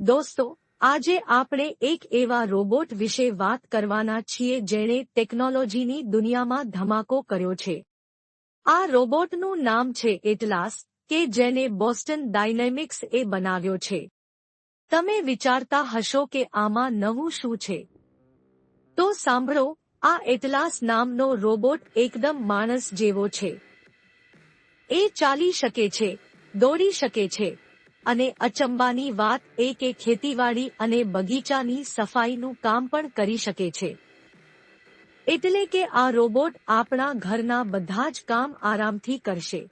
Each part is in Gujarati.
દોસ્તો, આજે આપણે એક એવા રોબોટ વિશે વાત કરવાના છીએ જેણે ટેકનોલોજીની દુનિયામાં ધમાકો કર્યો છે. આ રોબોટનું નામ છે એટલાસ, કે જેને બોસ્ટન ડાયનેમિક્સ એ બનાવ્યો છે. તમે વિચારતા હશો કે આમાં નવું શું છે? તો સાંભળો, આ એટલાસ નામનો રોબોટ એકદમ માણસ જેવો છે. એ ચાલી શકે છે, દોડી શકે છે, અને અચંબાની વાત એ કે ખેતીવાડી અને બગીચાની સફાઈનું કામ પણ કરી શકે છે. એટલે કે આ રોબોટ આપણા ઘરના બધા જ કામ આરામથી કરશે.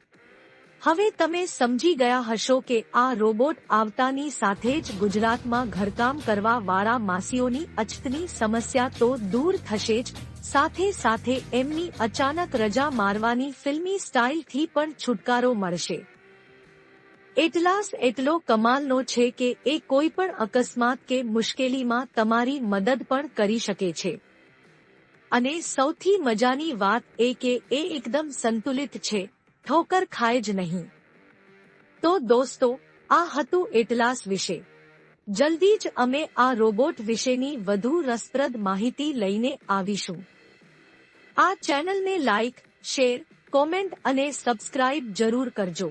હવે તમે સમજી ગયા હશો કે આ રોબોટ આવતાની સાથે જ ગુજરાતમાં ઘરકામ કરવા વાળા માસીઓની અછતની સમસ્યા તો દૂર થશે જ, સાથે સાથે એમની અચાનક રજા મારવાની ફિલ્મી સ્ટાઇલથી પણ છુટકારો મળશે. એટલાસ એટલો કમાલનો છે કે એ કોઈ પણ અકસ્માત કે મુશ્કેલીમાં તમારી મદદ પણ કરી શકે છે. અને સૌથી મજાની વાત એ કે એ એકદમ સંતુલિત છે, ઠોકર ખાય જ નહીં. તો દોસ્તો, આ હતું એટલાસ વિશે. જલ્દી જ અમે આ રોબોટ વિશેની વધુ રસપ્રદ માહિતી લઈને આવીશું. આ ચેનલને લાઇક, શેર, કોમેન્ટ અને સબસ્ક્રાઇબ જરૂર કરજો.